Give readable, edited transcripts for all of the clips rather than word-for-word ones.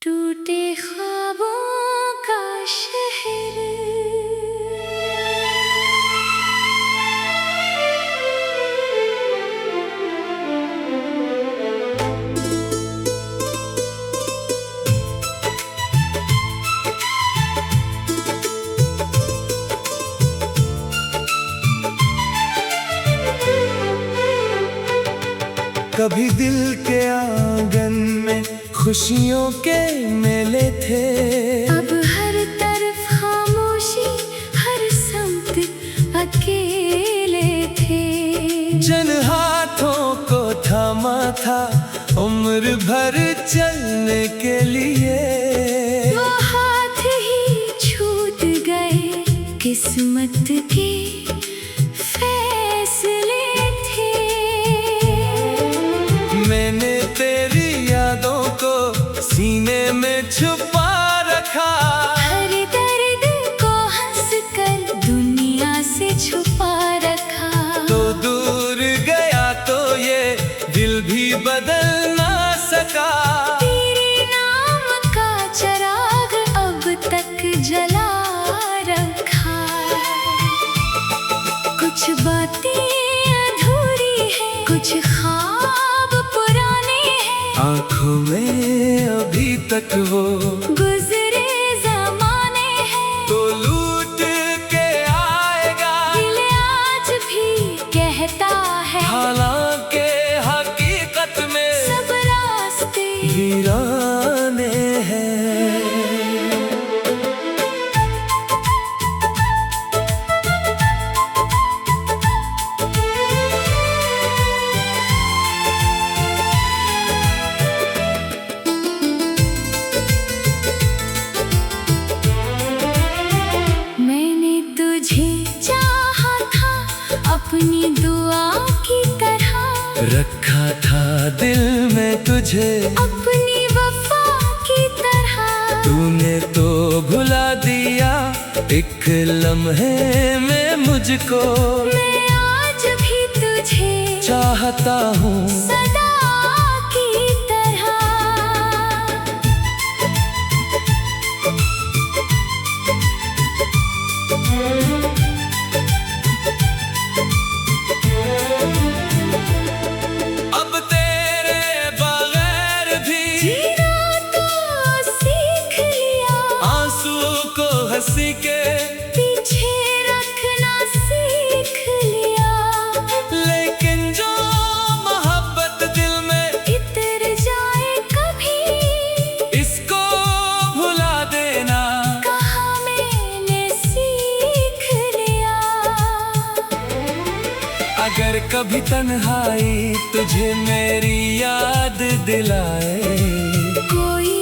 टूटे ख्वाबों का शहर। कभी दिल के आंगन में खुशियों के मेले थे, अब हर तरफ खामोशी, हर समत अकेले थे। जिन हाथों को थामा था उम्र भर चलने के लिए, वो हाथ ही छूट गए किस्मत के फैसले थे। मैंने तेरी यादों को सीने में छुपा रखा, हर दर्द को हंस कर दुनिया से छुपा रखा। तो दूर गया तो ये दिल भी बदल ना सका। तेरे नाम का चिराग अब तक जला रखा। कुछ बातें अधूरी हैं, कुछ ख्वाब पुराने हैं। आँखों में अभी तक वो गुजरे ज़माने हैं। तो लूट के आएगा, दिल आज भी कहता है, हालांकि हकीकत में सब रास्ते वीराने हैं। मैंने तुझे चाहा था अपनी दुआ की तरह, रखा था दिल में तुझे अपनी वफा की तरह। तूने तो भुला दिया एक लम्हे में मुझको। मैं आज भी तुझे चाहता हूँ सदा की तरह। अब तेरे बगैर भी जीना तो सीख लिया, आंसू को हंसी के पीछे रखना सीख लिया। लेकिन जो मोहब्बत दिल में इतर जाए कभी, इसको भुला देना। कहा मैंने सीख लिया। अगर कभी तन्हाई तुझे मेरी याद दिलाए, कोई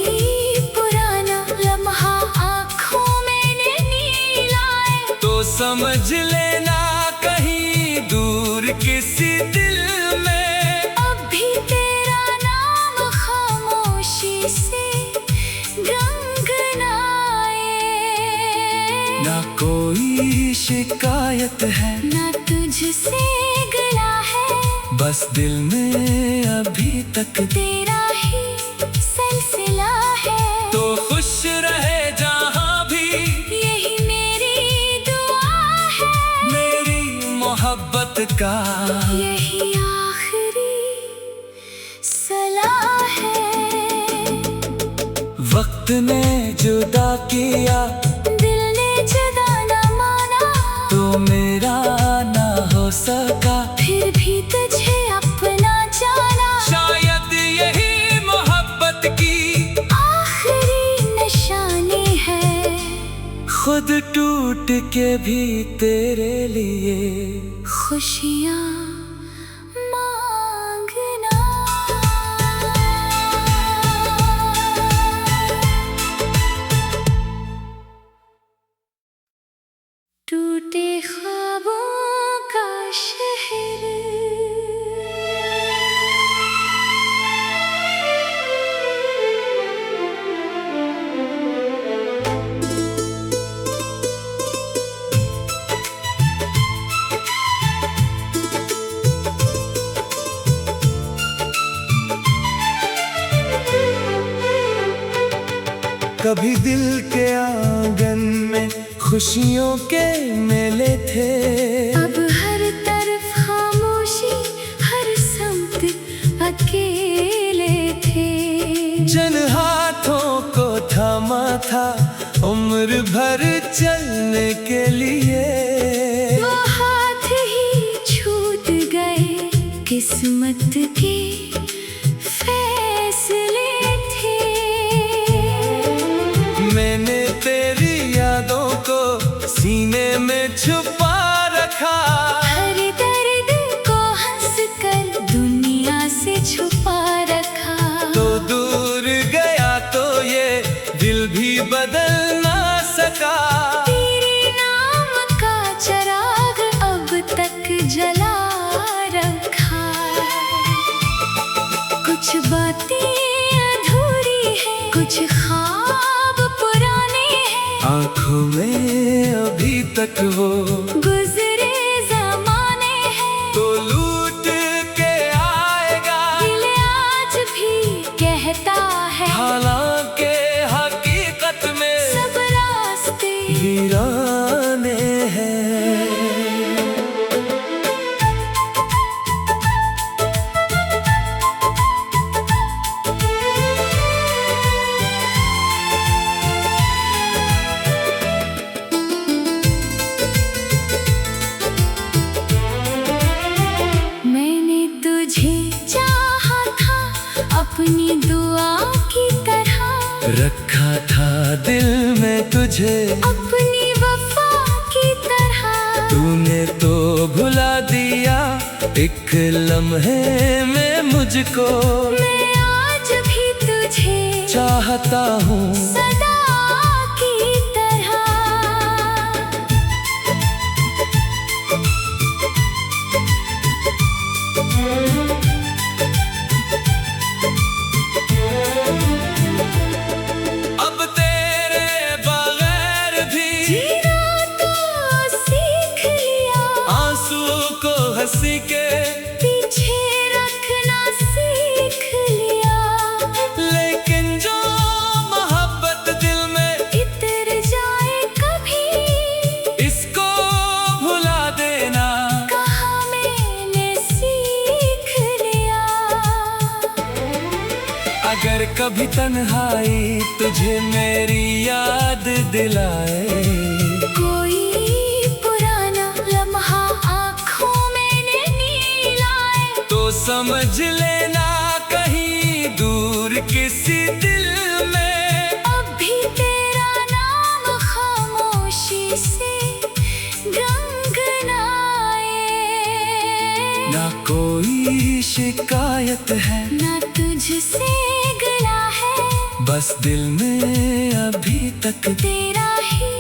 पुराना लम्हा आँखों में नहीं लाए, तो समझ लेना कहीं दूर किसी दिल में अब भी तेरा नाम खामोशी से गंगनाए। ना कोई शिकायत है, ना तुझसे गिला है, बस दिल में अभी तक तेरा ही सिलसिला है। तो खुश रहे जहाँ भी, यही मेरी दुआ है, मेरी मोहब्बत का यही आखिरी सलाह है। वक्त ने जुदा किया, दिल ने जुदा न माना, तो मेरा ना हो सका। फिर भी तुझे अपना जाना, शायद यही मोहब्बत की आखिरी निशानी है। खुद टूट के भी तेरे लिए खुशियाँ मांगना। टूटे ख्वाबों का शहर। कभी दिल के आंगन में खुशियों के मेले थे। अब हर तरफ खामोशी, हर समत अकेले थे। जन हाथों को थामा था उम्र भर चलने के लिए। वो हाथ ही छूट गए, किस्मत के फैसले थे। मैंने तेरी यादों को सीने में छुपा रखा। हर दर्द को हंस कर दुनिया से छुपा रखा। तो दूर गया तो ये दिल भी बदल ना सका। तेरे नाम का चिराग अब तक जला रखा। कुछ बातें अधूरी हैं, कुछ ख्वाब पुराने हैं। आँखों में अभी तक वो गुजरे ज़माने हैं। तो लूट के आएगा दिल आज भी कहता है, हालांकि हकीकत में सब रास्ते वीराने हैं। मैंने तुझे चाहा था अपनी दुआ की तरह। रखा था दिल में तुझे अपनी वफा की तरह। तूने तो भुला दिया एक लम्हे में मुझको। मैं आज भी तुझे चाहता हूँ सदा की तरह। अब तेरे बगैर भी जीना तो सीख लिया, आंसू को हंसी के पीछे रखना सीख लिया। लेकिन जो मोहब्बत दिल में इतर जाए कभी, इसको भुला देना। कहा मैंने सीख लिया। अगर कभी तन्हाई तुझे मेरी याद दिलाए, कोई पुराना लम्हा आँखों में नहीं लाए, तो समझ लेना कहीं दूर किसी दिल में अब भी तेरा नाम खामोशी से गंगनाए। ना कोई शिकायत है, ना तुझसे गला है, बस दिल में अभी तक तेरा ही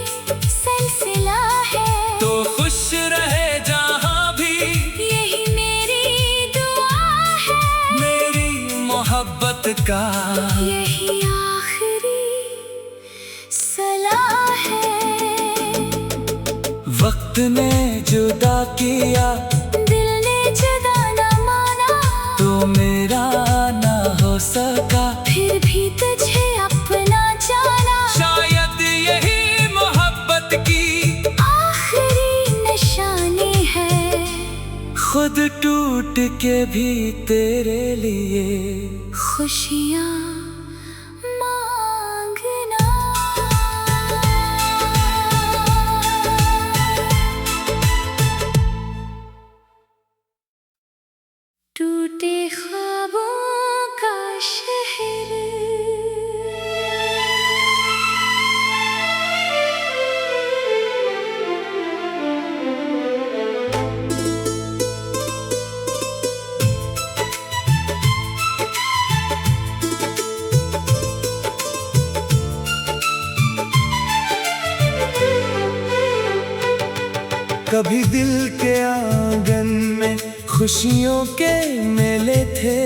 सिलसिला है। तो खुश रहे जहाँ भी, यही मेरी दुआ है, मेरी मोहब्बत का यही आखिरी सलाह है। वक्त ने जुदा किया, दिल ने जुदा न माना, तो मेरा ना हो सका। फिर भी तुझे अपना जाना, शायद यही मोहब्बत की आखिरी निशानी है। खुद टूट के भी तेरे लिए खुशियाँ मांगना। टूटे ख्वाबों का शहर, कभी दिल के आंगन में खुशियों के मेले थे।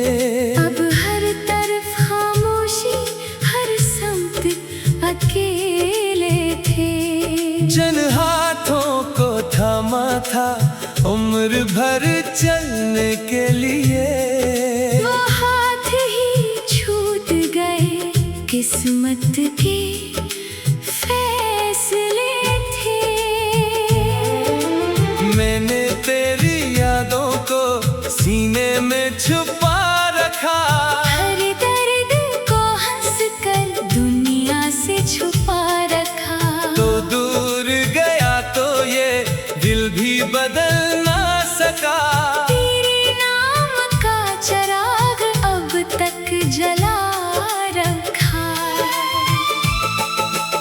अब हर तरफ खामोशी, हर समत अकेले थे। जन हाथों को थामा था उम्र भर चलने के लिए। वो हाथ ही छूट गए, किस्मत के फैसले थे। मैंने तेरी यादों को सीने में छुपा रखा, हर दर्द को हंस कर दुनिया से छुपा रखा। तो दूर गया तो ये दिल भी बदल ना सका। तेरे नाम का चिराग अब तक जला रखा।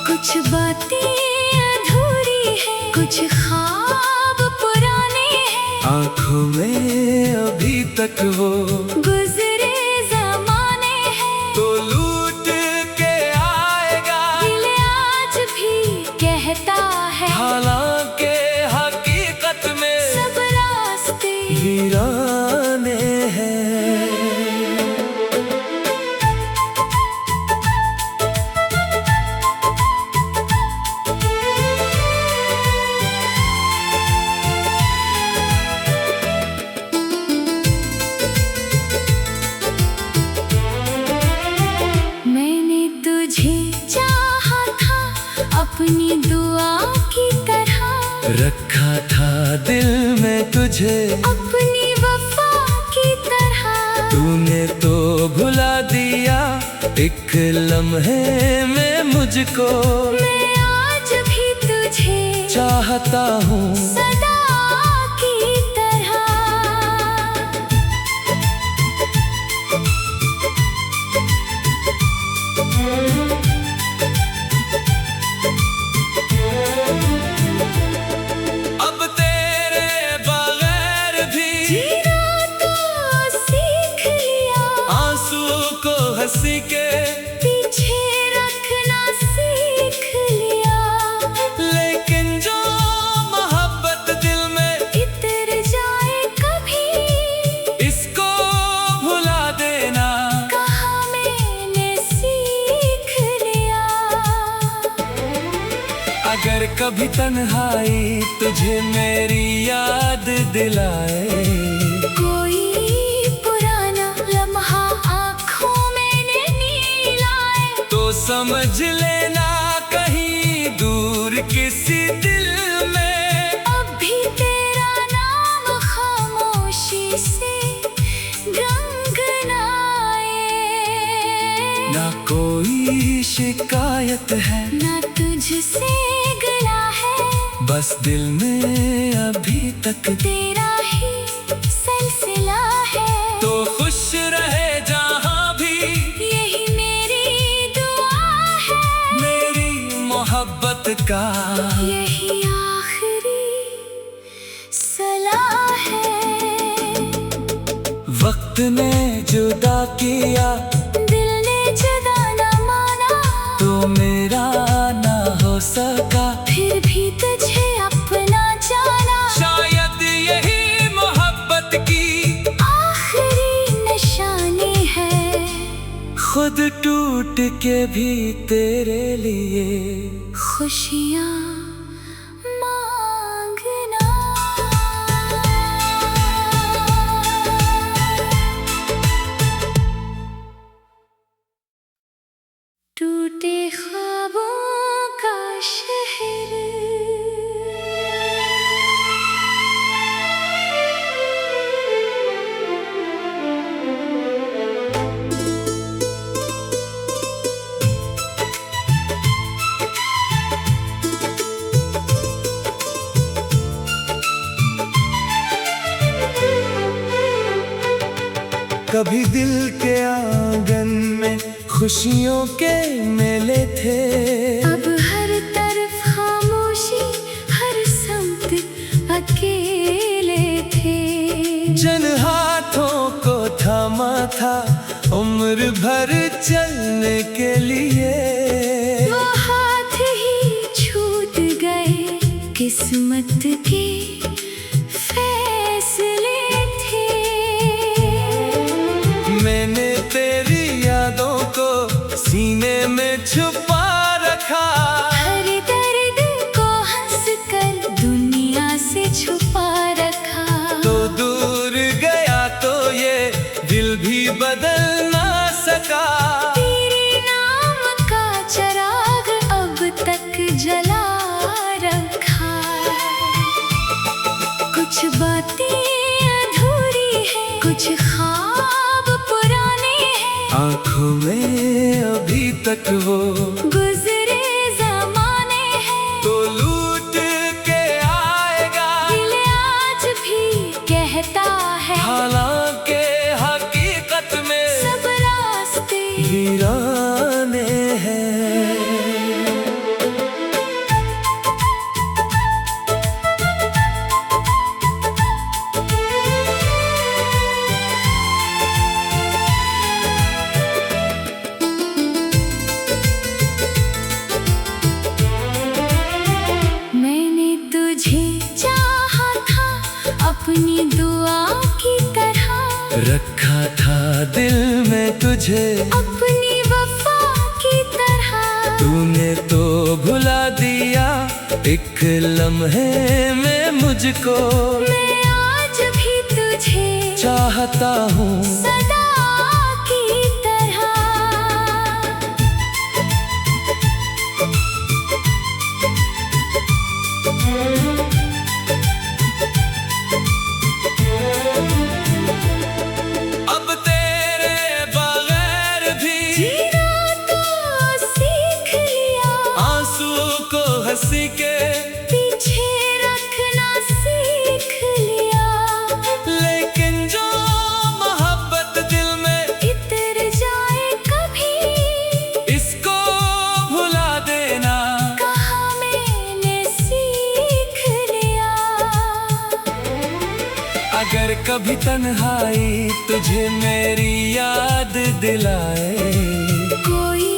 कुछ बातें अधूरी हैं, कुछ ख्वाब पुराने हैं। आँखों में अभी तक वो गुजरे ज़माने हैं। तो लूट के आएगा, दिल आज भी कहता है, हालांकि हकीकत में सब रास्ते वीराने हैं। मैंने तुझे चाहा था अपनी दुआ की तरह, रखा था दिल में तुझे अपनी वफा की तरह। तूने तो भुला दिया एक लम्हे में मुझको। मैं आज भी तुझे चाहता हूँ सदा की तरह। अब तेरे बगैर भी जीना तो सीख लिया, आंसू को हंसी के पीछे रखना सीख लिया। लेकिन जो मोहब्बत दिल में इतर जाए कभी, इसको भुला देना। कहा मैंने सीख लिया। अगर कभी तन्हाई तुझे मेरी याद दिलाए, कोई पुराना लम्हा आँखों में नहीं लाए, तो समझ लेना कहीं दूर किसी दिल में अब भी तेरा नाम खामोशी से गंगनाए। ना कोई शिकायत है, ना तुझसे गला है, बस दिल में अभी तक तेरा ही सिलसिला है। तो खुश रहे जहाँ भी, यही मेरी दुआ है, मेरी मोहब्बत का यही आखिरी सलाह है। वक्त ने जुदा किया, दिल ने जुदा न माना, तो मेरा ना हो सका। फिर भी तुझे अपना जाना, शायद यही मोहब्बत की आखिरी निशानी है। खुद टूट के भी तेरे लिए खुशियाँ मांगना। टूटे ख्वाबों का शहर, कभी दिल के आंगन में खुशियों के मेले थे। अब हर तरफ खामोशी, हर समत अकेले थे। जन हाथों को थामा था उम्र भर चलने के लिए। वो हाथ ही छूट गए किस्मत के फैसले थे। मैंने तेरी यादों को सीने में छुपा रखा, हर दर्द को हंस कर दुनिया से छुपा रखा। तो दूर गया तो ये दिल भी बदल ना सका। तेरे नाम तक हो। गुजरे ज़माने हैं तो लूट के आएगा, दिल आज भी कहता है, हालांकि हकीकत में सब रास्ते वीराने हैं। मैंने तुझे चाहा था अपनी दुआ की तरह, रखा था दिल में तुझे अपनी वफा की तरह। तूने तो भुला दिया एक लम्हे में मुझको। मैं आज भी तुझे चाहता हूँ सदा की तरह। अब तेरे बगैर भी जीना तो सीख लिया, आंसू को हंसी के पीछे रखना सीख लिया। लेकिन जो मोहब्बत दिल में इतर जाए कभी, इसको भुला देना। कहा मैंने सीख लिया। अगर कभी तन्हाई तुझे मेरी याद दिलाए, कोई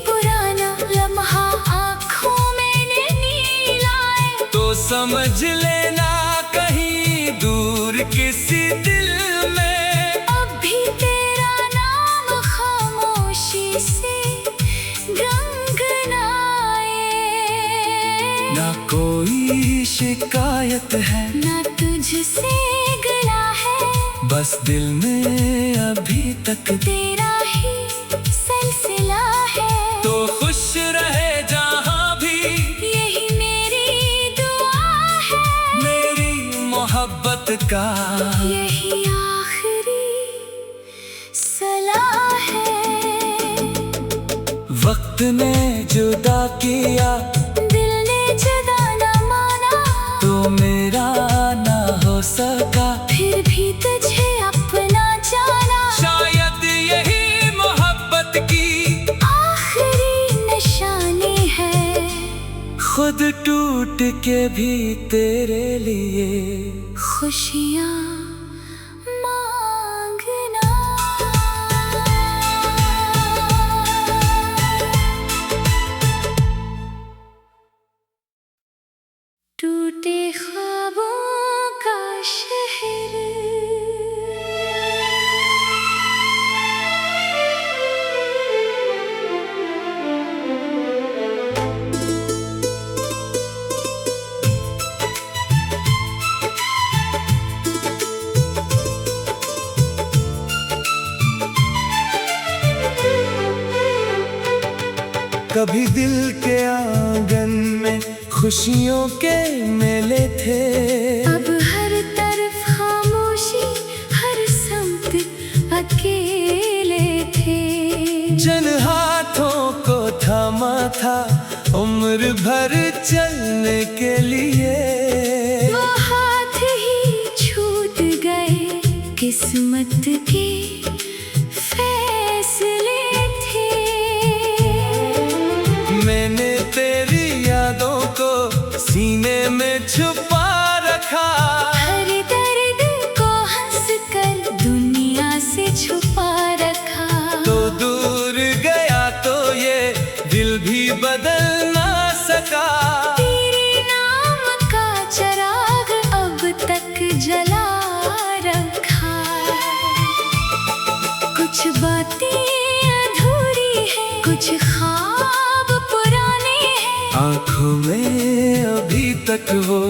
पुराना लम्हा आँखों में नहीं लाए, तो समझ लेना कहीं दूर किसी दिल में अब भी तेरा नाम खामोशी से गंगनाए। ना कोई शिकायत है, ना तुझसे गिला है, बस दिल में अभी तक तेरा ही सिलसिला है। तो खुश रहे जहाँ भी, यही मेरी दुआ है, मेरी मोहब्बत का यही आखिरी सलाह है। वक्त ने जुदा किया, दिल ने जुदा न माना, तो मेरा ना हो सका। फिर भी तुझे अपना जाना, शायद यही मोहब्बत की आखिरी निशानी है। खुद टूट के भी तेरे लिए खुशियाँ मांगना। टूटे ख्वाबों का शहर, कभी दिल के आंगन में खुशियों के मेले थे। अब हर तरफ खामोशी, हर समत अकेले थे। जन हाथों को थामा था उम्र भर चलने के लिए, वो हाथ ही छूट गए किस्मत के फैसले थे। मैंने तेरी यादों को सीने में छुपा रखा, हर दर्द को हंस कर दुनिया से छुपा रखा। तो दूर गया तो ये दिल भी बदल ना सका। तेरे नाम का चिराग अब तक जला रखा। कुछ बातें अधूरी हैं, कुछ ख्वाब पुराने हैं, आँखों में अभी तक वो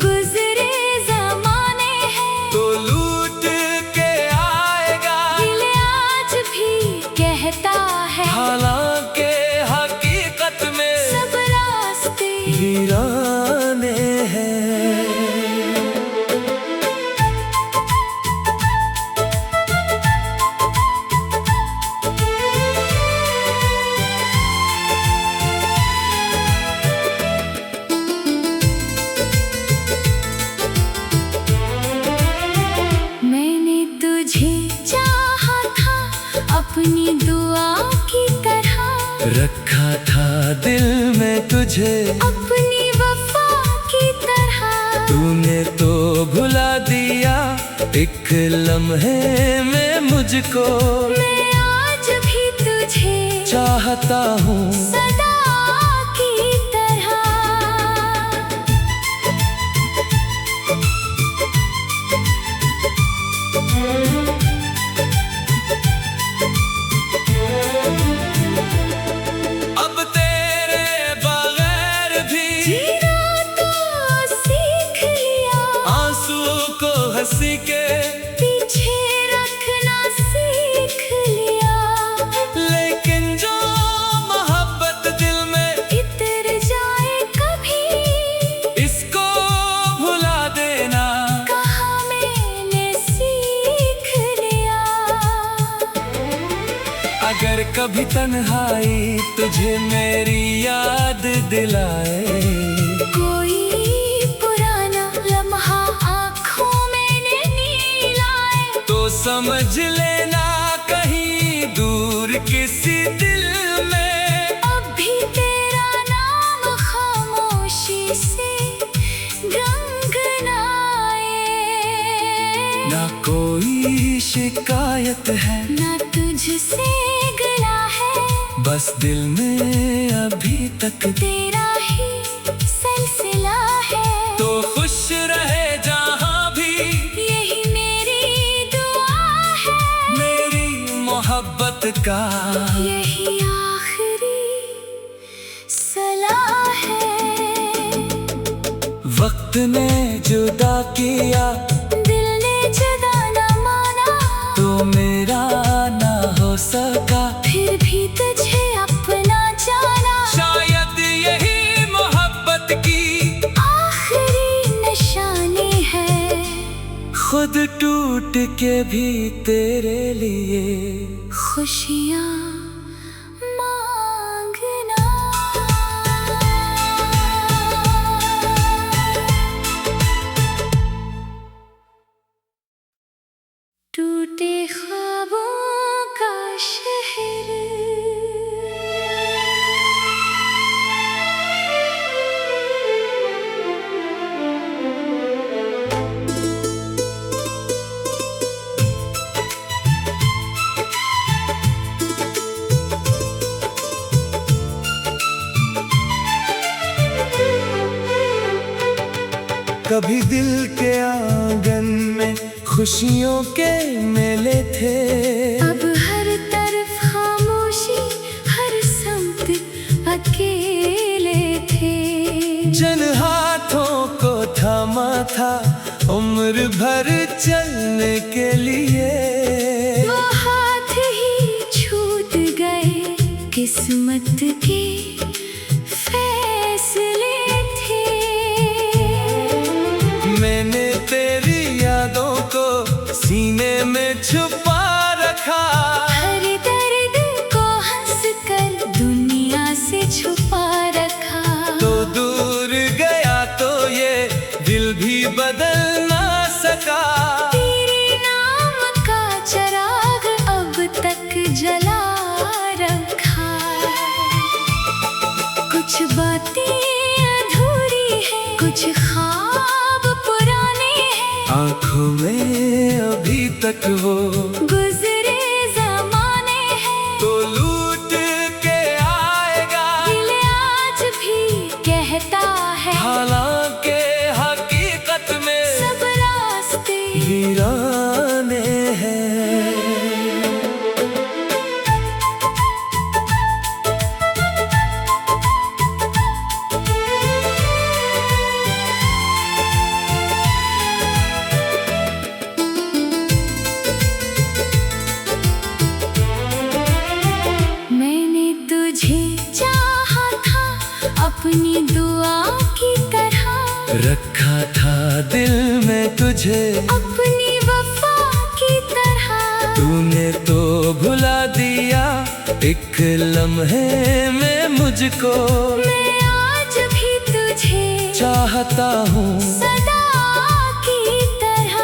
गुजरे ज़माने हैं। तो लूट के आएगा, दिल आज भी कहता है, हालांकि हकीकत में सब रास्ते वीराने हैं। रखा था दिल में तुझे अपनी वफा की तरह। तूने तो भुला दिया एक लम्हे में मुझको। मैं आज भी तुझे चाहता हूँ सदा की तरह। अब तेरे बगैर भी जीना तो सीख लिया, आंसू को हंसी के पीछे रखना सीख लिया। लेकिन जो मोहब्बत दिल में इतर जाए कभी, इसको भुला देना। कहा मैंने सीख लिया। अगर कभी तन्हाई तुझे मेरी याद दिलाए, कोई पुराना लम्हा आँखों में नहीं लाए, तो समझ लेना कहीं दूर किसी दिल में अब भी तेरा नाम खामोशी से गंगनाए। ना कोई शिकायत है, ना तुझसे गिला है, बस दिल में अभी तक तेरा ही सिलसिला है। तो खुश रहे जहाँ भी, यही मेरी दुआ है, मेरी मोहब्बत का यही आखिरी सलाह है। वक्त ने जुदा किया, दिल ने जुदा न माना, तो मेरा ना हो सका। फिर भी तुझे अपना जाना, शायद यही मोहब्बत की आखिरी निशानी है। खुद टूट के भी तेरे लिए खुशियाँ मांगना। टूटे ख्वाबों का शहर, कभी दिल के आंगन में खुशियों के मेले थे। अब हर तरफ खामोशी, हर समत अकेले थे। जन हाथों को थामा था उम्र भर चलने के लिए, वो हाथ ही छूट गए किस्मत के फैसले थे। मैंने तेरी यादों को सीने में छुपा रखा, हर दर्द को हंस कर दुनिया से छुपा रखा। तो दूर गया तो ये दिल भी बदल ना सका। तेरे नाम का चिराग अब तक जला रखा। कुछ बातें अधूरी हैं, कुछ ख्वाब पुराने हैं, आँखों में अभी तक वो गुजरे ज़माने हैं। तो लूट के आएगा, दिल आज भी कहता है, हालांकि हकीकत में सब रास्ते वीराने हैं। मैंने तुझे चाहा था अपनी दुआ की तरह। रखा था दिल में तुझे अपनी वफा की तरह। तूने तो भुला दिया एक लम्हे में मुझको। मैं आज भी तुझे चाहता हूँ सदा की तरह।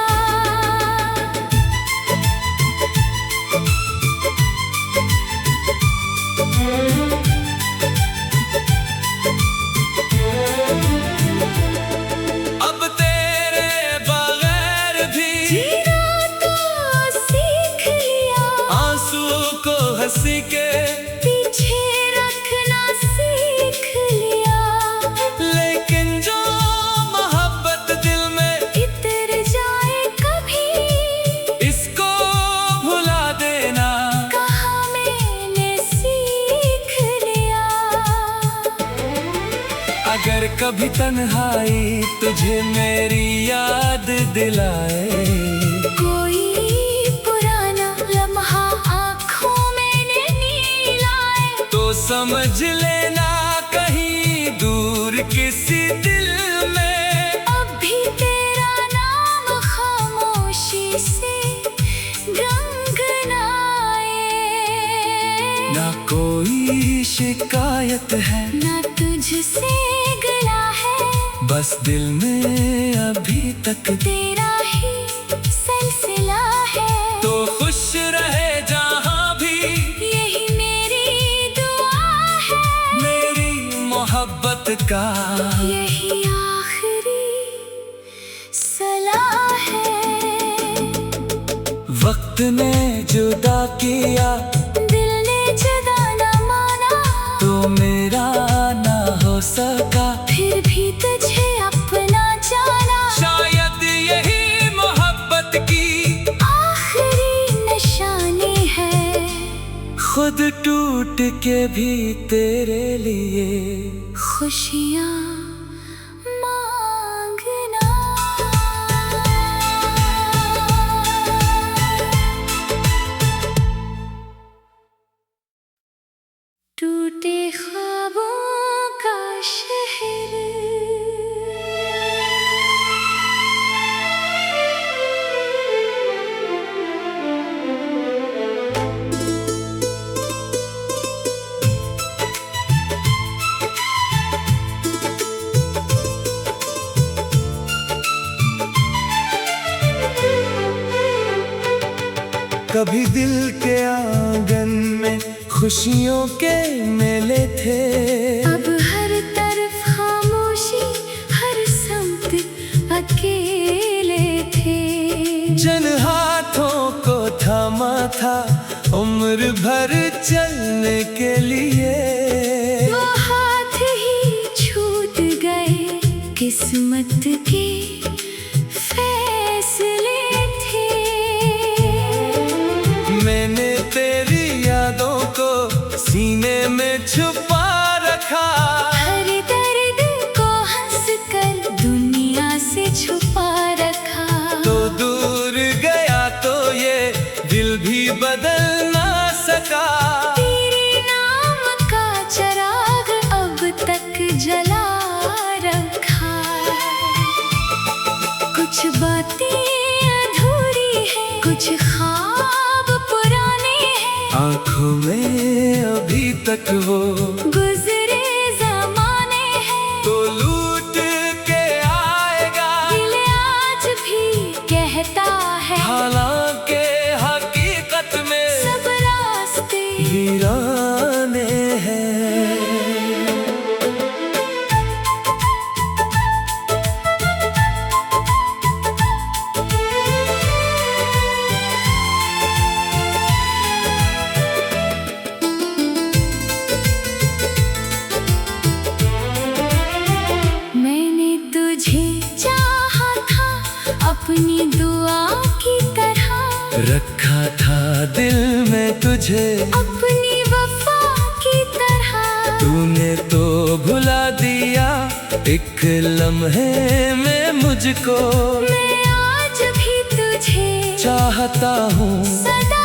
अगर कभी तन्हाई तुझे मेरी याद दिलाए, कोई पुराना लम्हा आँखों में नहीं लाए, तो समझ लेना कहीं दूर किसी दिल में अब भी तेरा नाम खामोशी से गुनगुनाए। ना कोई शिकायत है, ना तुझसे गिला है, बस दिल में अभी तक तेरा ही सिलसिला है। तो खुश रहे जहाँ भी, यही मेरी दुआ है, मेरी मोहब्बत का यही आखिरी सलाह है। वक्त ने जुदा किया, दिल ने जुदा न माना, तो मेरा ना हो सका, फिर भी तुझे अपना जाना। शायद यही मोहब्बत की आखिरी निशानी है, खुद टूट के भी तेरे लिए खुशियाँ मांगना। टूटे ख्वाबों का शहर, कभी दिल के आंगन में खुशियों के मेले थे, अब हर तरफ खामोशी, हर समत अकेले थे। जन हाथों को थामा था उम्र भर चलने के लिए, वो हाथ ही छूट गए, किस्मत के फैसले थे। मैंने तेरी यादों को सीने में छुपा रखा, हर दर्द को हंस कर दुनिया से छुपा रखा। तो दूर गया तो ये दिल भी बदल ना सका, तेरे नाम का चिराग अब तक जला रखा। कुछ बातें अधूरी हैं, कुछ ख्वाब पुराने हैं, आँखों में अभी तक वो गुजरे ज़माने हैं। तो लूट के आएगा, दिल आज भी कहता है, हालांकि हकीकत में सब रास्ते वीराने हैं। मैंने तुझे चाहा था अपनी दुआ की तरह, रखा था दिल में तुझे अपनी वफा की तरह। तूने तो भुला दिया एक लम्हे में मुझको, मैं आज भी तुझे चाहता हूँ सदा